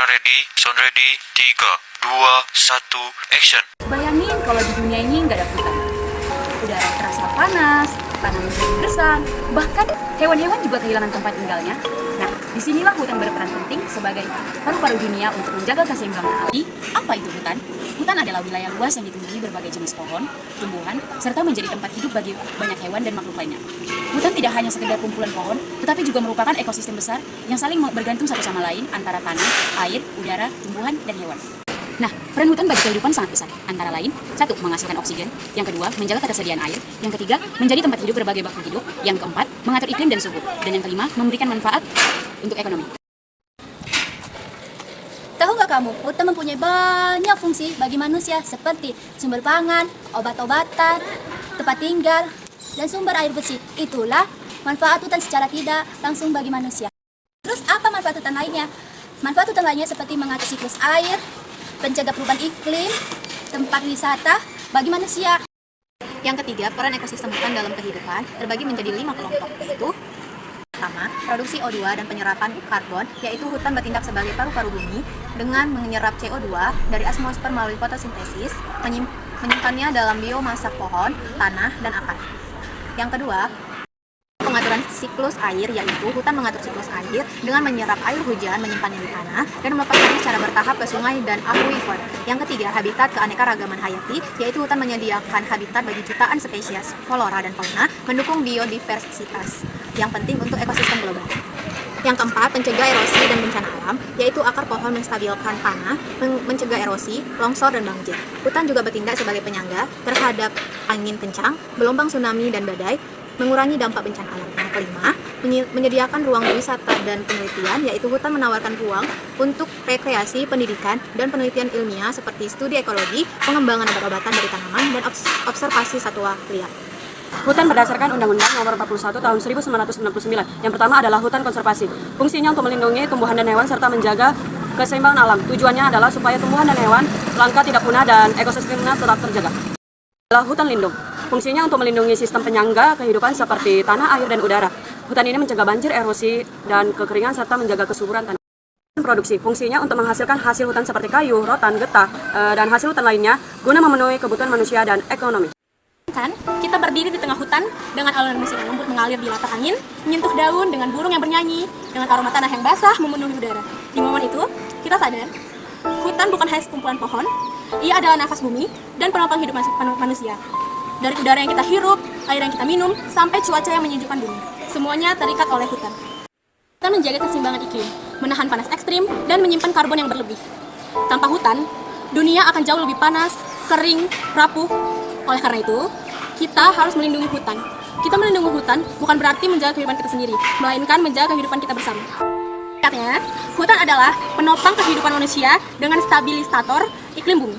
Kamera ready, sound ready, 3, 2, 1, action. Bayangin kalau di dunia ini nggak ada hutan. Udara terasa panas, tanah menjadi gersang, bahkan hewan-hewan juga kehilangan tempat tinggalnya. Nah, disinilah hutan berperan penting sebagai paru-paru dunia untuk menjaga keseimbangan alam. Apa itu hutan? Hutan adalah wilayah luas yang ditumbuhi berbagai jenis pohon, tumbuhan, serta menjadi tempat hidup bagi banyak hewan dan makhluk lainnya. Hutan tidak hanya sekedar kumpulan pohon, tetapi juga merupakan ekosistem besar yang saling bergantung satu sama lain antara tanah, air, udara, tumbuhan, dan hewan. Nah, peran hutan bagi kehidupan sangat besar. Antara lain, 1. Menghasilkan oksigen. Yang kedua, menjaga ketersediaan air. Yang ketiga, menjadi tempat hidup berbagai makhluk hidup. Yang keempat, mengatur iklim dan suhu. Dan yang kelima, memberikan manfaat untuk ekonomi. Tahu nggak kamu, hutan mempunyai banyak fungsi bagi manusia seperti sumber pangan, obat-obatan, tempat tinggal, dan sumber air bersih. Itulah manfaat hutan secara tidak langsung bagi manusia. Terus apa manfaat hutan lainnya? Manfaat hutan lainnya seperti mengatur siklus air, pencegah perubahan iklim, tempat wisata bagi manusia. Yang ketiga, peran ekosistem hutan dalam kehidupan terbagi menjadi 5 kelompok, yaitu pertama, produksi O2 dan penyerapan karbon, yaitu hutan bertindak sebagai paru-paru bumi dengan menyerap CO2 dari atmosfer melalui fotosintesis, menyimpannya dalam biomasa pohon, tanah, dan akar. Yang kedua, pengaturan siklus air, yaitu hutan mengatur siklus air dengan menyerap air hujan, menyimpannya di tanah, dan melepaskannya secara bertahap ke sungai dan akuifer. Yang ketiga, habitat keanekaragaman hayati, yaitu hutan menyediakan habitat bagi jutaan spesies flora dan fauna, mendukung biodiversitas yang penting untuk ekosistem global. Yang keempat, pencegah erosi dan bencana alam, yaitu akar pohon menstabilkan tanah, mencegah erosi, longsor, dan banjir. Hutan juga bertindak sebagai penyangga terhadap angin kencang, gelombang tsunami, dan badai, mengurangi dampak bencana alam. Yang kelima, menyediakan ruang wisata dan penelitian, yaitu hutan menawarkan ruang untuk rekreasi, pendidikan, dan penelitian ilmiah seperti studi ekologi, pengembangan obat-obatan dari tanaman, dan observasi satwa liar. Hutan berdasarkan Undang-Undang Nomor 41 Tahun 1999. Yang pertama adalah hutan konservasi. Fungsinya untuk melindungi tumbuhan dan hewan serta menjaga keseimbangan alam. Tujuannya adalah supaya tumbuhan dan hewan langka tidak punah dan ekosistemnya tetap terjaga. Adalah hutan lindung. Fungsinya untuk melindungi sistem penyangga kehidupan seperti tanah, air, dan udara. Hutan ini mencegah banjir, erosi, dan kekeringan serta menjaga kesuburan tanah. Produksi. Fungsinya untuk menghasilkan hasil hutan seperti kayu, rotan, getah, dan hasil hutan lainnya guna memenuhi kebutuhan manusia dan ekonomi. Kita berdiri di tengah hutan dengan alunan musik yang lembut mengalir di latar angin, menyentuh daun dengan burung yang bernyanyi, dengan aroma tanah yang basah memenuhi udara. Di momen itu, kita sadar, hutan bukan hanya sekumpulan pohon, ia adalah nafas bumi dan penopang hidup manusia. Dari udara yang kita hirup, air yang kita minum, sampai cuaca yang menyejukkan bumi, semuanya terikat oleh hutan. Hutan menjaga keseimbangan iklim, menahan panas ekstrim, dan menyimpan karbon yang berlebih. Tanpa hutan, dunia akan jauh lebih panas, kering, rapuh. Oleh karena itu, kita harus melindungi hutan. Kita melindungi hutan bukan berarti menjaga kehidupan kita sendiri, melainkan menjaga kehidupan kita bersama. Artinya, hutan adalah penopang kehidupan manusia dengan stabilisator iklim bumi.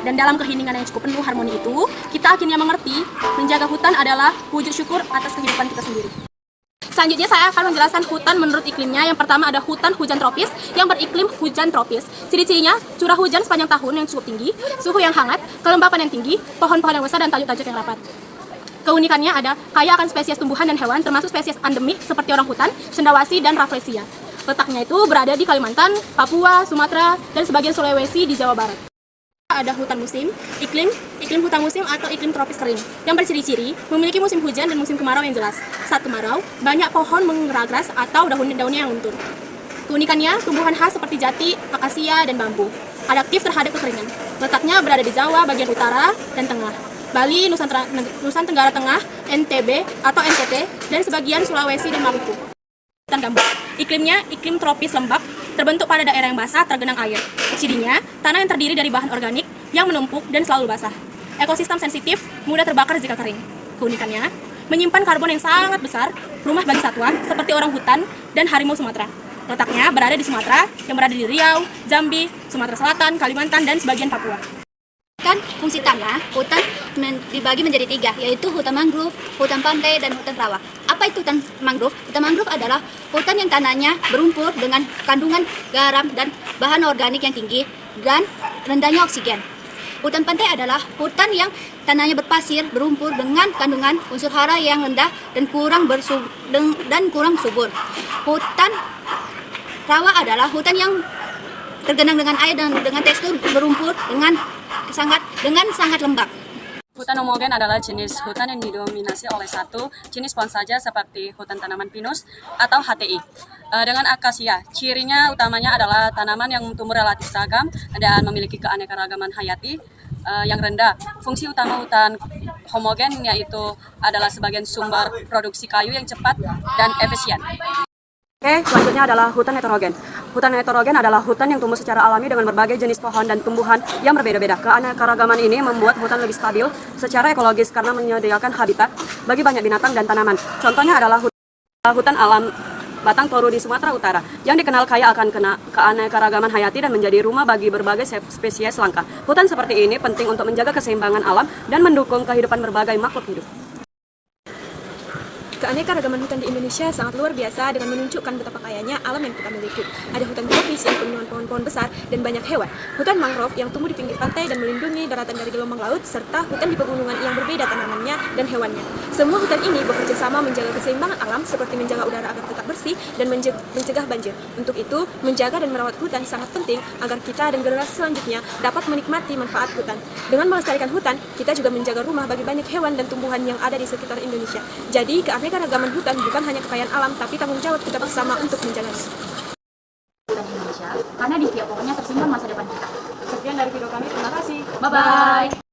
Dan dalam keheningan yang cukup penuh harmoni itu, kita akhirnya mengerti menjaga hutan adalah wujud syukur atas kehidupan kita sendiri. Selanjutnya saya akan menjelaskan hutan menurut iklimnya. Yang pertama ada hutan hujan tropis yang beriklim hujan tropis. Ciri-cirinya curah hujan sepanjang tahun yang cukup tinggi, suhu yang hangat, kelembapan yang tinggi, pohon-pohon yang besar, dan tajuk-tajuk yang rapat. Keunikannya ada kaya akan spesies tumbuhan dan hewan termasuk spesies endemik seperti orang hutan, cendawasih, dan rafflesia. Letaknya itu berada di Kalimantan, Papua, Sumatera, dan sebagian Sulawesi di Jawa Barat. Ada hutan musim, iklim hutan musim atau iklim tropis kering yang berciri-ciri memiliki musim hujan dan musim kemarau yang jelas. Saat kemarau, banyak pohon mengeragras atau daunnya yang luntur. Keunikannya, tumbuhan khas seperti jati, akasia, dan bambu adaptif terhadap kekeringan. Letaknya berada di Jawa bagian utara dan tengah, Bali, Nusa Tenggara Tengah, NTB atau NTT, dan sebagian Sulawesi dan Maluku. Hutan gambut. Iklimnya iklim tropis lembab, terbentuk pada daerah yang basah tergenang air. Cirinya, tanah yang terdiri dari bahan organik yang menumpuk dan selalu basah. Ekosistem sensitif, mudah terbakar jika kering. Keunikannya, menyimpan karbon yang sangat besar, rumah bagi satwa seperti orang hutan dan harimau Sumatera. Letaknya berada di Sumatera, yang berada di Riau, Jambi, Sumatera Selatan, Kalimantan, dan sebagian Papua. Fungsi tanah, hutan dibagi menjadi 3, yaitu hutan mangrove, hutan pantai, dan hutan rawa. Apa itu hutan mangrove? Hutan mangrove adalah hutan yang tanahnya berumpur dengan kandungan garam dan bahan organik yang tinggi dan rendahnya oksigen. Hutan pantai adalah hutan yang tanahnya berpasir, berumpur dengan kandungan unsur hara yang rendah dan kurang subur. Hutan rawa adalah hutan yang tergenang dengan air dan dengan tekstur berumput dengan sangat lembab. Hutan homogen adalah jenis hutan yang didominasi oleh satu jenis pohon saja seperti hutan tanaman pinus atau HTI. Dengan akasia, cirinya utamanya adalah tanaman yang tumbuh relatif seragam dan memiliki keanekaragaman hayati yang rendah. Fungsi utama hutan homogen yaitu adalah sebagai sumber produksi kayu yang cepat dan efisien. Oke, selanjutnya adalah hutan heterogen. Hutan heterogen adalah hutan yang tumbuh secara alami dengan berbagai jenis pohon dan tumbuhan yang berbeda-beda. Keanekaragaman ini membuat hutan lebih stabil secara ekologis karena menyediakan habitat bagi banyak binatang dan tanaman. Contohnya adalah hutan alam Batang Toru di Sumatera Utara yang dikenal kaya akan keanekaragaman hayati dan menjadi rumah bagi berbagai spesies langka. Hutan seperti ini penting untuk menjaga keseimbangan alam dan mendukung kehidupan berbagai makhluk hidup. Keanekaragaman hutan di Indonesia sangat luar biasa dengan menunjukkan betapa kayanya alam yang kita miliki. Ada hutan tropis yang penuh dengan pohon-pohon besar dan banyak hewan, hutan mangrove yang tumbuh di pinggir pantai dan melindungi daratan dari gelombang laut, serta hutan di pegunungan yang berbeda tanamannya dan hewannya. Semua hutan ini bekerja sama menjaga keseimbangan alam seperti menjaga udara agar tetap bersih dan mencegah banjir. Untuk itu, menjaga dan merawat hutan sangat penting agar kita dan generasi selanjutnya dapat menikmati manfaat hutan. Dengan melestarikan hutan, kita juga menjaga rumah bagi banyak hewan dan tumbuhan yang ada di sekitar Indonesia. Jadi, keanekaragaman hutan bukan hanya kekayaan alam, tapi tanggung jawab kita bersama untuk menjaganya. Hutan Indonesia, karena di tiap pokoknya tersimpan masa depan kita. Sekian dari video kami, terima kasih. Bye-bye.